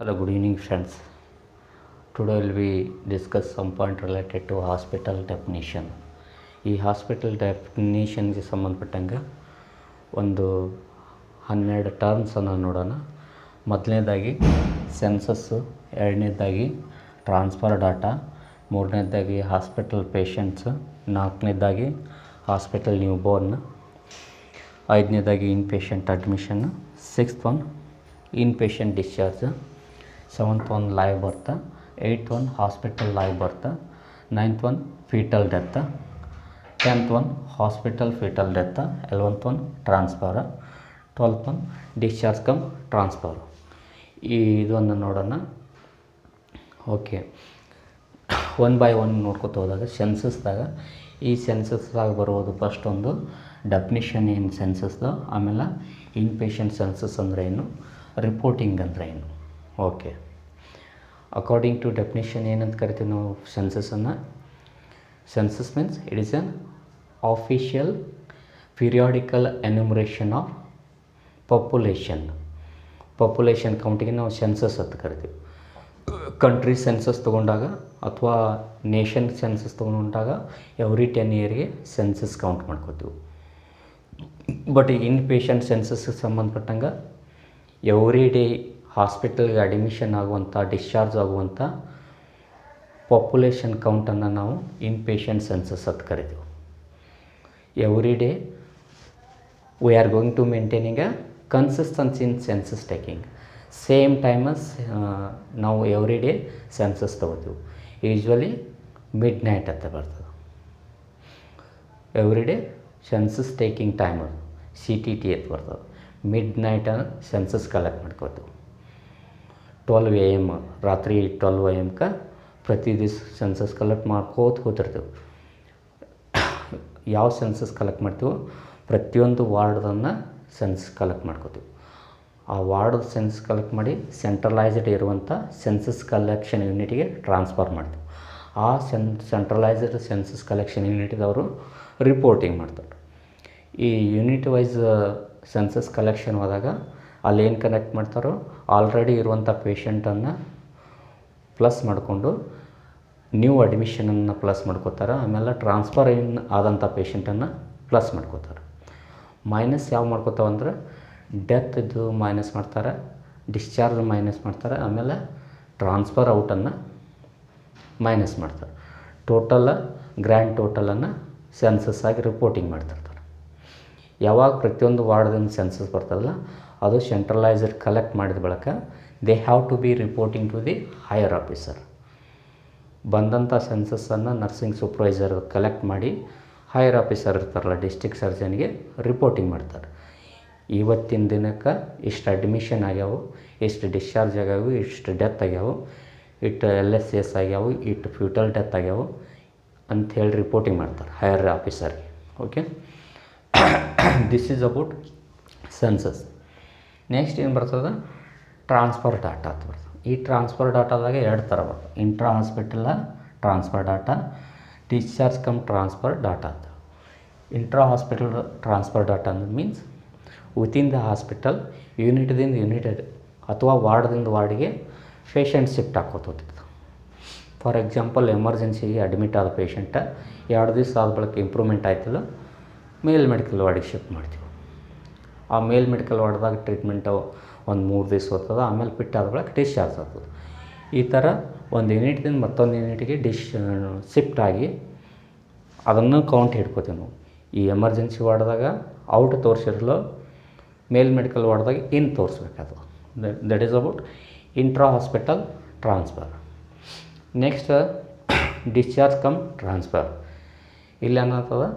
Hello, good evening, friends. Today will we discuss some point related to hospital definition. ಈ hospital ಡೆಫಿನೇಷನ್ಗೆ ಸಂಬಂಧಪಟ್ಟಂಗೆ ಒಂದು 12 ಟರ್ಮ್ಸನ್ನು ನೋಡೋಣ. ಮೊದಲನೇದಾಗಿ ಸೆನ್ಸಸ್ಸು, ಎರಡನೇದಾಗಿ ಟ್ರಾನ್ಸ್ಫರ್ ಡಾಟಾ, ಮೂರನೇದಾಗಿ ಹಾಸ್ಪಿಟಲ್ ಪೇಷಂಟ್ಸ್, ನಾಲ್ಕನೇದಾಗಿ ಹಾಸ್ಪಿಟಲ್ ನ್ಯೂಬೋರ್ನ್, ಐದನೇದಾಗಿ inpatient admission, sixth one inpatient discharge, seventh one live birth, eighth one hospital live birth, ninth one fetal death, 10th one hospital fetal death, 11th one transfer, 12th one discharge cum transfer. ಇದನ್ನು ನೋಡೋಣ. Okay, one by one ನೋಡ್ಕೊತ ಹೋದಾಗ ಸೆನ್ಸಸ್ದಾಗ ಈ ಸೆನ್ಸಸ್ದಾಗ ಬರೋದು first ಒಂದು definition ಏನು ಸೆನ್ಸಸ್ದು, ಆಮೇಲೆ ಇನ್ patient census ಅಂದರೆ ಏನು, ರಿಪೋರ್ಟಿಂಗ್ ಅಂದರೆ ಏನು. ಓಕೆ, ಅಕಾರ್ಡಿಂಗ್ ಟು ಡೆಫಿನಿಷನ್ ಏನಂತ ಕರಿತೀವಿ ನಾವು ಸೆನ್ಸಸ್ಸನ್ನು. Census means it is an official periodical enumeration of population ಕೌಂಟಿಗೆ ನಾವು ಸೆನ್ಸಸ್ ಅಂತ ಕರಿತೀವಿ. ಕಂಟ್ರಿ ಸೆನ್ಸಸ್ ತೊಗೊಂಡಾಗ ಅಥವಾ ನೇಷನ್ ಸೆನ್ಸಸ್ ತೊಗೊಂಡಾಗ ಎವ್ರಿ 10 ಇಯರ್ಗೆ ಸೆನ್ಸಸ್ ಕೌಂಟ್ ಮಾಡ್ಕೋತೀವಿ. ಬಟ್ ಈಗ ಇನ್ ಪೇಷಂಟ್ ಸೆನ್ಸಸ್ಗೆ ಸಂಬಂಧಪಟ್ಟಂಗೆ ಎವ್ರಿ ಡೇ ಹಾಸ್ಪಿಟಲ್ಗೆ ಅಡ್ಮಿಷನ್ ಆಗುವಂಥ, ಡಿಸ್ಚಾರ್ಜ್ ಆಗುವಂಥ ಪಾಪ್ಯುಲೇಷನ್ ಕೌಂಟನ್ನು ನಾವು ಇನ್ ಪೇಷಂಟ್ ಸೆನ್ಸಸ್ ಅಂತ ಕರಿತೀವಿ. Every day we are going to maintaining a consistency in census taking. Same times ನಾವು ಎವ್ರಿ ಡೇ ಸೆನ್ಸಸ್ ತೊಗೋತೀವಿ. ಯೂಶ್ವಲಿ ಮಿಡ್ ನೈಟ್ ಅಂತ ಬರ್ತದೆ. Every day census taking time ಅದು CTT ಅಂತ ಬರ್ತದೆ. ಮಿಡ್ ನೈಟ್ ಸೆನ್ಸಸ್ ಕಲೆಕ್ಟ್ ಮಾಡ್ಕೋತೀವಿ. 12 AM ರಾತ್ರಿ 12 AMಗೆ ಪ್ರತಿ ದಿವಸ ಸೆನ್ಸಸ್ ಕಲೆಕ್ಟ್ ಮಾಡ್ಕೋತ ಹೋಗ್ತಿರ್ತೀವಿ. ಯಾವ ಸೆನ್ಸಸ್ ಕಲೆಕ್ಟ್ ಮಾಡ್ತೀವೋ ಪ್ರತಿಯೊಂದು ವಾರ್ಡನ್ನು ಸೆನ್ಸಸ್ ಕಲೆಕ್ಟ್ ಮಾಡ್ಕೋತೀವಿ. ಆ ವಾರ್ಡ್ ಸೆನ್ಸಸ್ ಕಲೆಕ್ಟ್ ಮಾಡಿ ಸೆಂಟ್ರಲೈಸ್ಡ್ ಇರುವಂಥ ಸೆನ್ಸಸ್ ಕಲೆಕ್ಷನ್ ಯೂನಿಟಿಗೆ ಟ್ರಾನ್ಸ್ಫರ್ ಮಾಡ್ತೀವಿ. ಆ ಸೆಂಟ್ರಲೈಸ್ಡ್ ಸೆನ್ಸಸ್ ಕಲೆಕ್ಷನ್ ಯೂನಿಟಿದವರು ರಿಪೋರ್ಟಿಂಗ್ ಮಾಡ್ತಾರೆ. ಈ ಯೂನಿಟ್ ವೈಸ್ ಸೆನ್ಸಸ್ ಕಲೆಕ್ಷನ್ ಹೋದಾಗ ಅಲ್ಲೇನು ಕನೆಕ್ಟ್ ಮಾಡ್ತಾರೋ ಆಲ್ರೆಡಿ ಇರುವಂಥ ಪೇಷಂಟನ್ನು ಪ್ಲಸ್ ಮಾಡಿಕೊಂಡು ನ್ಯೂ ಅಡ್ಮಿಷನನ್ನು ಪ್ಲಸ್ ಮಾಡ್ಕೋತಾರೆ. ಆಮೇಲೆ ಟ್ರಾನ್ಸ್ಫರ್ ಆದಂಥ ಪೇಷಂಟನ್ನು ಪ್ಲಸ್ ಮಾಡ್ಕೋತಾರೆ. ಮೈನಸ್ ಯಾವ ಮಾಡ್ಕೋತಾವಂದ್ರೆ ಡೆತ್ ಇದು ಮೈನಸ್ ಮಾಡ್ತಾರೆ, ಡಿಸ್ಚಾರ್ಜ್ ಮೈನಸ್ ಮಾಡ್ತಾರೆ, ಆಮೇಲೆ ಟ್ರಾನ್ಸ್ಫರ್ ಔಟನ್ನು ಮೈನಸ್ ಮಾಡ್ತಾರೆ. ಗ್ರ್ಯಾಂಡ್ ಟೋಟಲನ್ನು ಸೆನ್ಸಸ್ ಆಗಿ ರಿಪೋರ್ಟಿಂಗ್ ಮಾಡ್ತಿರ್ತಾರೆ. ಯಾವಾಗ ಪ್ರತಿಯೊಂದು ವಾರ್ಡ್ದಿಂದ ಸೆನ್ಸಸ್ ಬರ್ತದಲ್ಲ ಅದು ಸೆಂಟ್ರಲೈಸ್ಡ್ ಕಲೆಕ್ಟ್ ಮಾಡಿದ ಬಳಿಕ they have to be reporting to the higher officer. ಬಂದಂಥ ಸೆನ್ಸಸ್ಸನ್ನು ನರ್ಸಿಂಗ್ ಸೂಪರ್ವೈಸರ್ ಕಲೆಕ್ಟ್ ಮಾಡಿ ಹೈಯರ್ ಆಫೀಸರ್ ಇರ್ತಾರಲ್ಲ ಡಿಸ್ಟ್ರಿಕ್ಟ್ ಸರ್ಜನ್ಗೆ ರಿಪೋರ್ಟಿಂಗ್ ಮಾಡ್ತಾರೆ. ಇವತ್ತಿನ ದಿನಕ್ಕೆ ಇಷ್ಟು ಅಡ್ಮಿಷನ್ ಆಗ್ಯಾವು, ಇಷ್ಟು ಡಿಸ್ಚಾರ್ಜ್ ಆಗ್ಯಾವು, ಇಷ್ಟು ಡೆತ್ ಆಗ್ಯಾವು, ಇಟ್ಟು LSS ಆಗ್ಯಾವು, ಇಟ್ಟು ಫ್ಯೂಟಲ್ ಡೆತ್ ಆಗ್ಯಾವು ಅಂಥೇಳಿ ರಿಪೋರ್ಟಿಂಗ್ ಮಾಡ್ತಾರೆ ಹೈಯರ್ ಆಫೀಸರ್ಗೆ. Okay, this is about census. Next ಏನು ಬರ್ತದೆ, ಟ್ರಾನ್ಸ್ಫರ್ ಡಾಟಾ ಅಂತ ಬರ್ತದೆ. ಈ ಟ್ರಾನ್ಸ್ಫರ್ ಡಾಟಾದಾಗ 2 ಥರ ಬರ್ತದೆ. Intra hospital transfer data, discharge cum transfer data ಅಂತ. ಇಂಟ್ರಾ ಹಾಸ್ಪಿಟಲ್ ಟ್ರಾನ್ಸ್ಫರ್ ಡಾಟಾ ಅಂದ್ರೆ ಮೀನ್ಸ್ ವಿತಿನ್ ದ ಹಾಸ್ಪಿಟಲ್ ಯೂನಿಟ್ದಿಂದ ಯೂನಿಟ್ ಅಥವಾ ವಾರ್ಡ್ದಿಂದ ವಾರ್ಡಿಗೆ ಪೇಷಂಟ್ ಶಿಫ್ಟ್ ಹಾಕೋತಿರ್ತದೆ. ಫಾರ್ ಎಕ್ಸಾಂಪಲ್ ಎಮರ್ಜೆನ್ಸಿಗೆ ಅಡ್ಮಿಟ್ ಆದ ಪೇಷಂಟ 2 ದಿವಸ ಆದ ಬಳಿಕ ಇಂಪ್ರೂವ್ಮೆಂಟ್ ಆಯ್ತಲ್ಲ, ಮೇಲ್ ಮೆಡಿಕಲ್ ವಾರ್ಡಿಗೆ ಶಿಫ್ಟ್ ಮಾಡ್ತೀವಿ. ಆ ಮೇಲ್ ಮೆಡಿಕಲ್ ವಾರ್ಡ್ದಾಗ ಟ್ರೀಟ್ಮೆಂಟು ಒಂದು 3 ದಿವಸ ಹೋಗ್ತದೆ, ಆಮೇಲೆ ಆದ ಬಳಿಕ ಡಿಸ್ಚಾರ್ಜ್ ಆಗ್ತದೆ. ಈ ಥರ ಒಂದು ಯೂನಿಟ್ದಿಂದ ಮತ್ತೊಂದು ಯೂನಿಟಿಗೆ ಶಿಫ್ಟ್ ಆಗಿ ಅದನ್ನು ಕೌಂಟ್ ಹಿಡ್ಕೋತೀವಿ ನಾವು. ಈ ಎಮರ್ಜೆನ್ಸಿ ವಾರ್ಡ್ದಾಗ ಔಟ್ ತೋರಿಸಿರಲು ಮೇಲ್ ಮೆಡಿಕಲ್ ವಾರ್ಡ್ದಾಗ ಇನ್ ತೋರಿಸ್ಬೇಕಾಗ್ತದೆ. That is about intra hospital transfer. Next discharge cum transfer. ಇಲ್ಲಿ ಏನಾಗ್ತದೆ,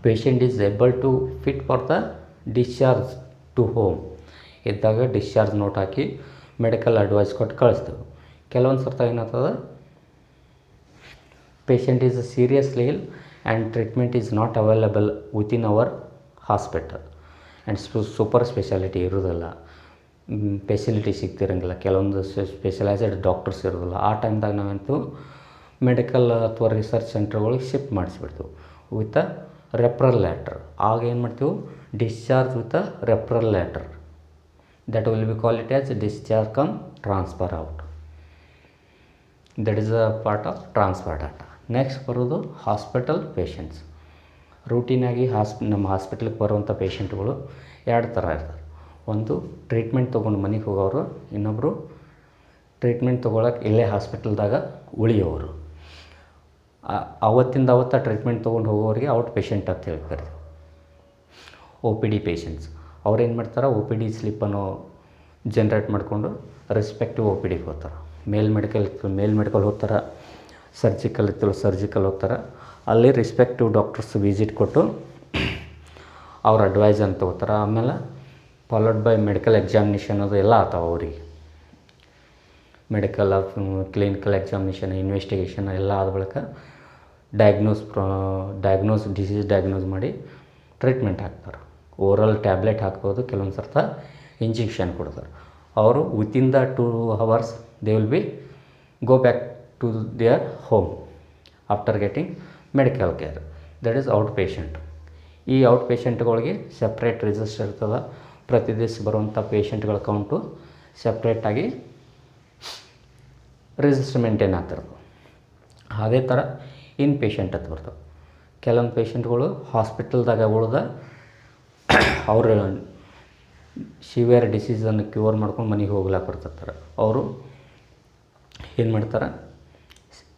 patient is able to fit for the discharge to home ಇದ್ದಾಗ ಡಿಸ್ಚಾರ್ಜ್ ನೋಟ್ ಹಾಕಿ ಮೆಡಿಕಲ್ ಅಡ್ವೈಸ್ ಕೊಟ್ಟು ಕಳಿಸ್ತೇವೆ. ಕೆಲವೊಂದು ಸರ್ತ ಏನಾಗ್ತದೆ, patient is seriously ill and treatment is not available within our hospital and super speciality ಇರೋದಿಲ್ಲ, ಫೆಸಿಲಿಟಿ ಸಿಗ್ತಿರಂಗಿಲ್ಲ, ಕೆಲವೊಂದು ಸ್ಪೆಷಲೈಸ್ಡ್ ಡಾಕ್ಟರ್ಸ್ ಇರೋದಿಲ್ಲ. ಆ ಟೈಮ್ದಾಗ ನಾವಂತೂ ಮೆಡಿಕಲ್ ಅಥವಾ ರಿಸರ್ಚ್ ಸೆಂಟರ್ಗಳಿಗೆ ಶಿಫ್ಟ್ ಮಾಡಿಸ್ಬಿಡ್ತೀವಿ ವಿತ್ ಅ ರೆಫರಲ್ ಲೆಟರ್. ಆಗ ಏನು ಮಾಡ್ತೀವಿ, discharge with a referral letter. that will be called it as discharge come transfer out. That is a part of transfer data. Next ಬರೋದು ಹಾಸ್ಪಿಟಲ್ ಪೇಷಂಟ್ಸ್. ರೂಟೀನಾಗಿ ನಮ್ಮ ಹಾಸ್ಪಿಟಲ್ಗೆ ಬರುವಂಥ ಪೇಷಂಟ್ಗಳು ಎರಡು ಥರ ಇರ್ತಾರೆ. ಒಂದು ಟ್ರೀಟ್ಮೆಂಟ್ ತೊಗೊಂಡು ಮನೆಗೆ ಹೋಗೋರು, ಇನ್ನೊಬ್ಬರು ಟ್ರೀಟ್ಮೆಂಟ್ ತೊಗೊಳಕ್ಕೆ ಇಲ್ಲೇ ಹಾಸ್ಪಿಟಲ್ದಾಗ ಉಳಿಯೋರು. ಅವತ್ತಿಂದ ಅವತ್ತ ಟ್ರೀಟ್ಮೆಂಟ್ ತೊಗೊಂಡು ಹೋಗೋರಿಗೆ ಔಟ್ ಪೇಷಂಟ್ ಅಂತ ಹೇಳ್ತಾರೆ. ಒ ಪಿ ಡಿ ಪೇಷಂಟ್ಸ್ ಅವ್ರೇನು ಮಾಡ್ತಾರೆ, ಒ ಪಿ ಡಿ ಸ್ಲಿಪ್ಪನ್ನು ಜನ್ರೇಟ್ ಮಾಡಿಕೊಂಡು ರೆಸ್ಪೆಕ್ಟಿವ್ ಒ ಪಿ ಡಿಗೆ ಹೋಗ್ತಾರೆ. ಮೇಲ್ ಮೆಡಿಕಲ್ ಹೋಗ್ತಾರೆ, ಸರ್ಜಿಕಲ್ ಹೋಗ್ತಾರೆ. ಅಲ್ಲಿ ರೆಸ್ಪೆಕ್ಟಿವ್ ಡಾಕ್ಟರ್ಸ್ ವಿಸಿಟ್ ಕೊಟ್ಟು ಅವ್ರ ಅಡ್ವೈಸ್ ಅಂತ ತೊಗೋತಾರೆ. ಆಮೇಲೆ ಫಾಲೋಡ್ ಬೈ ಮೆಡಿಕಲ್ ಎಕ್ಸಾಮಿನೇಷನ್ ಅದು ಎಲ್ಲ ಆಗ್ತಾವೆ ಅವರಿಗೆ. ಕ್ಲಿನಿಕಲ್ ಎಕ್ಸಾಮಿನೇಷನ್, ಇನ್ವೆಸ್ಟಿಗೇಷನ್ ಎಲ್ಲ ಆದ ಬಳಿಕ ಡಿಸೀಸ್ ಡಯಾಗ್ನೋಸ್ ಮಾಡಿ ಟ್ರೀಟ್ಮೆಂಟ್ ಹಾಕ್ತಾರೆ. ಓರಲ್ ಟ್ಯಾಬ್ಲೆಟ್ ಹಾಕ್ಬೋದು, ಕೆಲವೊಂದು ಸರ್ತ ಇಂಜೆಕ್ಷನ್ ಕೊಡ್ತಾರೆ. ಅವರು within the 2 hours they will be go back to their home after getting medical care. That is outpatient. ಈ ಔಟ್ ಪೇಷಂಟ್ಗಳಿಗೆ ಸಪ್ರೇಟ್ ರಿಜಿಸ್ಟರ್ ಇರ್ತದೆ. ಪ್ರತಿ ದಿವಸ ಬರುವಂಥ ಪೇಷಂಟ್ಗಳ ಕೌಂಟು ಸಪ್ರೇಟಾಗಿ ರಿಜಿಸ್ಟರ್ ಮೇಂಟೈನ್ ಆಗ್ತಿರ್ತದೆ. ಅದೇ ಥರ ಇನ್ ಪೇಷಂಟ್ ಅಂತ ಬರ್ತವೆ. ಕೆಲವೊಂದು ಪೇಷಂಟ್ಗಳು ಹಾಸ್ಪಿಟಲ್ದಾಗ ಉಳ್ದ ಅವ್ರ ಸಿವಿಯರ್ ಡಿಸೀಸನ್ನು ಕ್ಯೂರ್ ಮಾಡ್ಕೊಂಡು ಮನೆಗೆ ಹೋಗ್ಲಾಕ ಬರ್ತಿರ್ತಾರೆ. ಅವರು ಏನು ಮಾಡ್ತಾರೆ,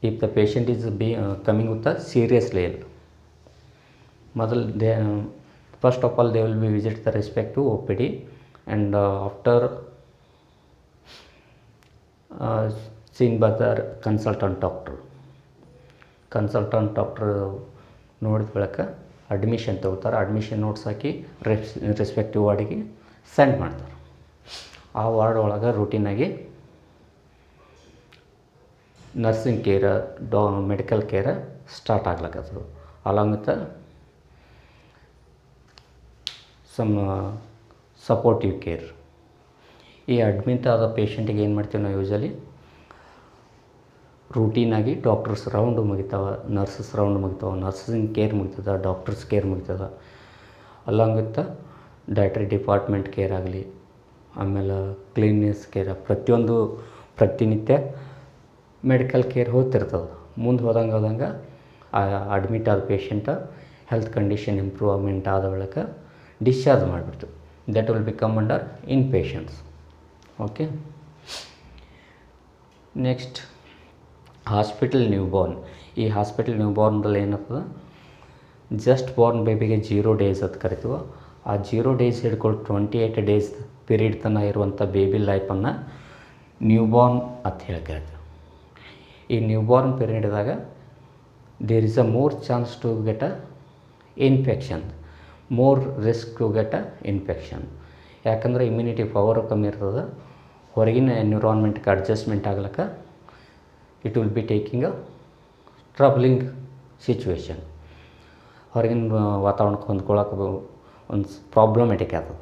if the patient is coming with a seriously ill, ಮೊದಲು first of all they will be visit the respective O P D and after seen by the consultant doctor ನೋಡಿದ ಬಳಿಕ ಅಡ್ಮಿಷನ್ ತೊಗೋತಾರೆ. ಅಡ್ಮಿಷನ್ ನೋಟ್ಸ್ ಹಾಕಿ respective ವಾರ್ಡಿಗೆ send ಮಾಡ್ತಾರೆ. ಆ ward ಒಳಗೆ ರೂಟೀನಾಗಿ nursing care, medical care start ಆಗ್ಲಕ್ಕತ್ತದು. Along with some supportive care. ಈ ಅಡ್ಮಿಟ್ ಆದ ಪೇಷಂಟಿಗೆ ಏನು ಮಾಡ್ತೀವಿ ನಾವು ಯೂಶಲಿ, ರೂಟೀನಾಗಿ doctors round ಮುಗಿತಾವೆ, nurses round ಮುಗಿತಾವೆ, nursing care ಮುಗಿತದೆ, ಡಾಕ್ಟರ್ಸ್ ಕೇರ್ ಮುಗಿತದೆ. Along with dietary department care ಆಗಲಿ, ಆಮೇಲೆ ಕ್ಲೀನ್ನೆಸ್ ಕೇರ್, ಪ್ರತಿಯೊಂದು ಪ್ರತಿನಿತ್ಯ ಮೆಡಿಕಲ್ ಕೇರ್ ಹೋಗ್ತಿರ್ತದೆ. ಮುಂದೆ ಹೋದಂಗೆ ಅಡ್ಮಿಟ್ ಆದ ಪೇಷಂಟ ಹೆಲ್ತ್ ಕಂಡೀಷನ್ ಇಂಪ್ರೂವ್ಮೆಂಟ್ ಆದ ಬಳಿಕ ಡಿಸ್ಚಾರ್ಜ್ ಮಾಡಿಬಿಡ್ತು. That will become under inpatients. Okay. Next hospital newborn. ಈ ಹಾಸ್ಪಿಟಲ್ ನ್ಯೂಬಾರ್ನ್ದಲ್ಲಿ ಏನಾಗ್ತದೆ, ಜಸ್ಟ್ ಬಾರ್ನ್ ಬೇಬಿಗೆ 0 days ಅಂತ ಕರಿತೀವಿ. ಆ 0 days ಹಿಡ್ಕೊಂಡು 28 days ಪೀರಿಯಡ್ ತನಕ ಇರುವಂಥ ಬೇಬಿ ಲೈಫನ್ನು ನ್ಯೂಬಾರ್ನ್ ಅಂತ ಹೇಳ್ಕೇಳ್ತೀವಿ. ಈ ನ್ಯೂಬಾರ್ನ್ ಪೀರಿಯಡ್ದಾಗ there is a more chance to get a infection, more risk to get a infection. ಯಾಕಂದರೆ ಇಮ್ಯುನಿಟಿ ಪವರ್ ಕಮ್ಮಿ ಇರ್ತದೆ. ಹೊರಗಿನ ಎನ್ವಿರಾನ್ಮೆಂಟ್ಗೆ ಅಡ್ಜಸ್ಟ್ಮೆಂಟ್ ಆಗ್ಲಿಕ್ಕೆ it will be taking a troubling situation. ಹೊರಗಿನ ವಾತಾವರಣಕ್ಕೆ ಹೊಂದ್ಕೊಳ್ಳೋಕೆ ಒಂದು ಪ್ರಾಬ್ಲಮೆಟಿಕ್ ಆಗ್ತದೆ.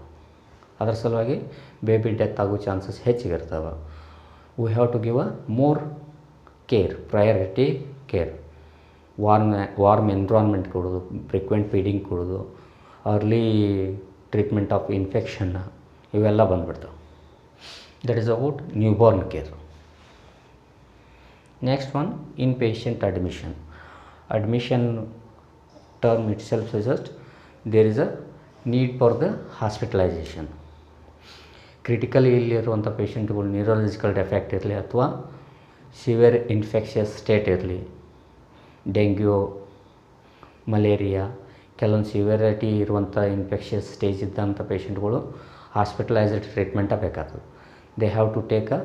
ಅದರ ಸಲುವಾಗಿ ಬೇಬಿ ಡೆತ್ ಆಗೋ ಚಾನ್ಸಸ್ ಹೆಚ್ಚಿಗಿರ್ತವೆ. We have to give a more care, priority care. Warm environment ಕೊಡೋದು, ಫ್ರೀಕ್ವೆಂಟ್ ಫೀಡಿಂಗ್ ಕೊಡೋದು, ಅರ್ಲಿ ಟ್ರೀಟ್ಮೆಂಟ್ ಆಫ್ ಇನ್ಫೆಕ್ಷನ್, ಇವೆಲ್ಲ ಬಂದುಬಿಡ್ತಾವೆ. That is about newborn care. Next one, inpatient admission. Admission term itself suggests there is a need for the hospitalization. Critically ಇಲ್ಲಿರುವಂಥ ಪೇಷಂಟ್ಗಳು neurological defect ಇರಲಿ ಅಥವಾ severe infectious state ಇರಲಿ, dengue, malaria, ಕೆಲವೊಂದು severity ಇರುವಂಥ infectious stage ಇದ್ದಂಥ ಪೇಷಂಟ್ಗಳು hospitalized treatment ಬೇಕಾಗ್ತದೆ. They have to take a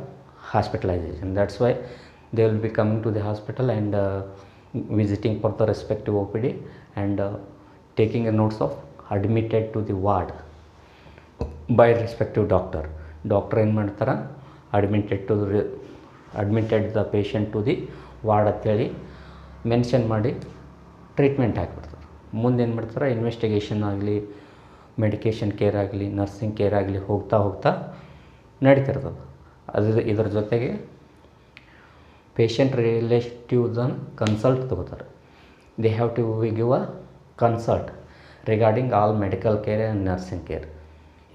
hospitalization. That's why they will be coming to the hospital and visiting for the respective OPD and taking a notes of admitted to the ward by respective doctor. ಏನು ಮಾಡ್ತಾರೆ, admitted the patient to the ward ಅಂತೇಳಿ mention ಮಾಡಿ treatment ಹಾಕಿಬಿಡ್ತಾರೆ. ಮುಂದೆ ಏನು ಮಾಡ್ತಾರೆ, investigation ಆಗಲಿ, medication care ಆಗಲಿ, ನರ್ಸಿಂಗ್ ಕೇರ್ ಆಗಲಿ ಹೋಗ್ತಾ ನಡೀತಿರ್ತದೆ. ಇದರ ಜೊತೆಗೆ ಪೇಷಂಟ್ ರಿಲೇಟಿವ್ಸನ್ನು ಕನ್ಸಲ್ಟ್ ತೊಗೋತಾರೆ. They have to give a consult regarding all medical care and nursing care.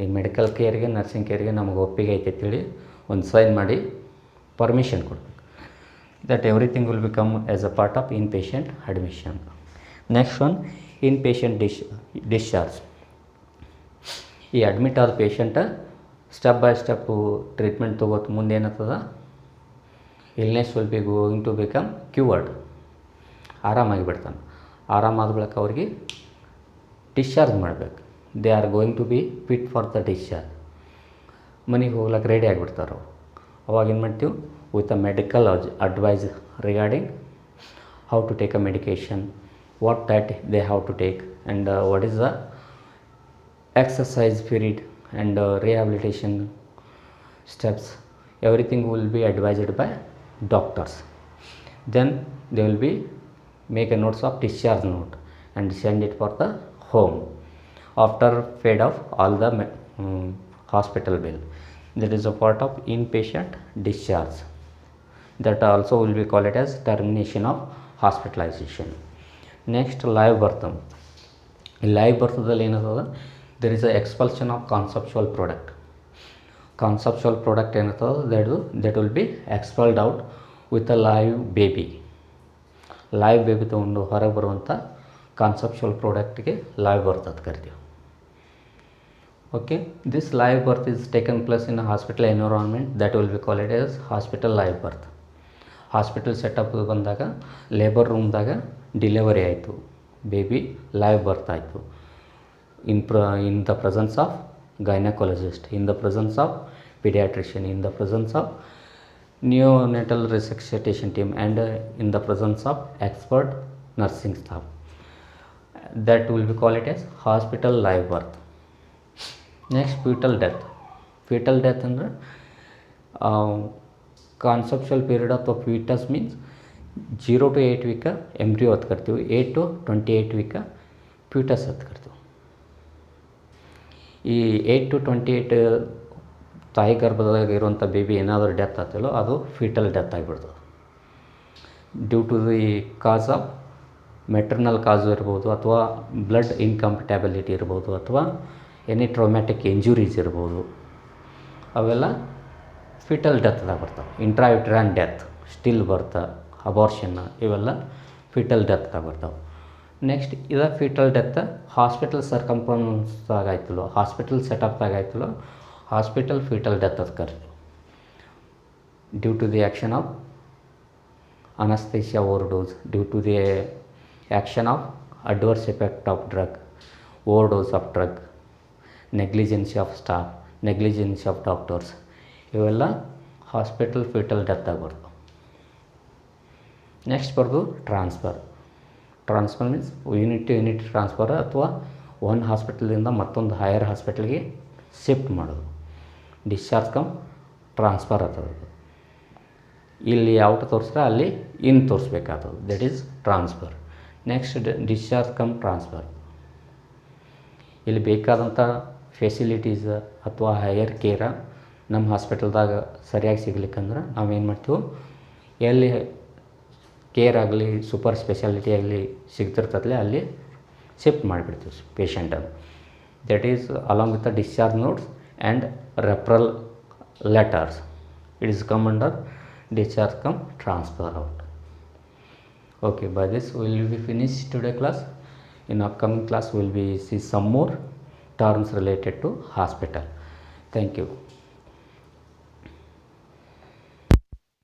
ಈ ಮೆಡಿಕಲ್ ಕೇರ್ಗೆ ನರ್ಸಿಂಗ್ ಕೇರ್ಗೆ ನಮಗೆ ಒಪ್ಪಿಗೆ ಐತೆ ಅಂತೇಳಿ ಒಂದು ಸೈನ್ ಮಾಡಿ ಪರ್ಮಿಷನ್ ಕೊಡಬೇಕು. That everything will become as a part of in patient admission. Next one inpatient discharge. ಈ ಅಡ್ಮಿಟ್ ಆದ ಪೇಷಂಟ ಸ್ಟೆಪ್ ಬೈ ಸ್ಟೆಪ್ಪು ಟ್ರೀಟ್ಮೆಂಟ್ ತೊಗೋತ ಮುಂದೆ ಏನಾಗ್ತದ, illness will be going to become cured. ಆರಾಮಾಗಿ ಬಿಡ್ತಾನೆ. ಆರಾಮಾದ ಬಳಿಕ ಅವ್ರಿಗೆ ಡಿಸ್ಚಾರ್ಜ್ ಮಾಡಬೇಕು. They are going to be fit for the discharge. ಮನೆಗೆ ಹೋಗ್ಲಿಕ್ಕೆ ರೆಡಿ ಆಗಿಬಿಡ್ತಾರೆ ಅವರು. ಅವಾಗ ಏನು ಮಾಡ್ತೀವಿ, with a medical advice regarding how to take a medication, what diet they have to take, and what is the exercise period and rehabilitation steps. Everything will be advised by doctors. Then they will be make a notes of discharge note and send it for the home after paid off all the hospital bill. That is a part of inpatient discharge. That also will be called it as termination of hospitalization. Next, live birth. live birth ದಲ್ಲಿ ಏನಾಗ್ತದೆ, there is a expulsion of conceptual product. Conceptual product ಏನಾಗ್ತದೆ, that will be expelled out with a live baby. live baby ತೊಗೊಂಡು ಹೊರಗೆ ಬರುವಂಥ conceptual ಪ್ರಾಡಕ್ಟ್ಗೆ live birth ಅಂತ ಕರಿತೀವಿ. Okay, this live birth is taken place in a hospital environment, that will be called as hospital live birth. Hospital setup ಬಂದಾಗ labour ರೂಮ್ದಾಗ delivery ಆಯಿತು, baby live ಬರ್ತ್ ಆಯಿತು. in the presence of gynecologist, in the presence of pediatrician, in the presence of neonatal resuscitation team, and in the presence of expert nursing staff. That will be called it as hospital live birth. Next, fetal death. fetal death ಅಂದರೆ conceptual period of foetus means 0 to 8 week embryo ಅಂತ ಕರಿತೀವಿ, 8 to 28 week ಫ್ಯೂಟಸ್ ಅಂತ ಕರಿತೀವಿ. ಈ 8 to 28 ತಾಯಿ ಗರ್ಭದಾಗ ಇರುವಂಥ baby ಏನಾದರೂ death ಆಗ್ತಿಲ್ಲೋ ಅದು ಫೀಟಲ್ ಡೆತ್ ಆಗಿಬಿಡ್ತದೆ. Due to the cause of maternal cause ಇರ್ಬೋದು, ಅಥವಾ ಬ್ಲಡ್ ಇನ್ಕಂಪ್ಯಾಟಬಿಲಿಟಿ ಇರ್ಬೋದು, ಅಥವಾ ಎನಿ ಟ್ರೌಮ್ಯಾಟಿಕ್ ಇಂಜುರೀಸ್ ಇರ್ಬೋದು, ಅವೆಲ್ಲ ಫಿಟಲ್ ಡೆತ್ದಾಗ ಬರ್ತಾವೆ. Intrauterine death, still birth, abortion, ಇವೆಲ್ಲ ಫಿಟಲ್ ಡೆತ್ದಾಗ ಬರ್ತಾವೆ. ನೆಕ್ಸ್ಟ್ ಇದು ಫಿಟಲ್ ಡೆತ್ ಹಾಸ್ಪಿಟಲ್ ಸರ್ಕಂಫರೆನ್ಸ್ದಾಗ ಆಯ್ತಲ್ಲೋ, ಹಾಸ್ಪಿಟಲ್ ಸೆಟಪ್ದಾಗ ಆಯ್ತಲ್ಲೋ, ಹಾಸ್ಪಿಟಲ್ ಫಿಟಲ್ ಡೆತ್ ಅಂತ ಕರಿತೀವಿ. Due to the action of anaesthesia overdose, due to the action of adverse effect of drug, overdose of drug, negligency of staff, negligency of doctors, ಇವೆಲ್ಲ hospital fetal ಡೆತ್ತಾಗಿ ಬರ್ತಾವೆ. Next ಬರ್ದು transfer. Transfer means unit to unit transfer, ಅಥವಾ ಒಂದು ಹಾಸ್ಪಿಟಲಿಂದ ಮತ್ತೊಂದು higher ಹಾಸ್ಪಿಟಲ್ಗೆ shift ಮಾಡೋದು. Discharge cum transfer ಆಗ್ತದೆ. ಇಲ್ಲಿ ಔಟ್ ತೋರಿಸ್ರೆ ಅಲ್ಲಿ ಇನ್ ತೋರಿಸ್ಬೇಕಾಗ್ತದೆ, that is transfer. Next discharge cum transfer. ಇಲ್ಲಿ ಬೇಕಾದಂಥ ಫೆಸಿಲಿಟೀಸ್ ಅಥವಾ ಹೈಯರ್ ಕೇರ ನಮ್ಮ ಹಾಸ್ಪಿಟಲ್ದಾಗ ಸರಿಯಾಗಿ ಸಿಗ್ಲಿಕ್ಕಂದ್ರೆ ನಾವೇನು ಮಾಡ್ತೀವಿ, ಎಲ್ಲಿ ಕೇರ್ ಆಗಲಿ ಸೂಪರ್ ಸ್ಪೆಷಾಲಿಟಿ ಆಗಲಿ ಸಿಗ್ತಿರ್ತದಲೆ ಅಲ್ಲಿ ಶಿಫ್ಟ್ ಮಾಡಿಬಿಡ್ತೀವಿ ಪೇಷಂಟನ್ನು. That is along with the discharge notes and referral letters. It is cum under discharge come transfer out. Okay, by this we will be finished today class. In upcoming class we will be see some more terms related to hospital. Thank you.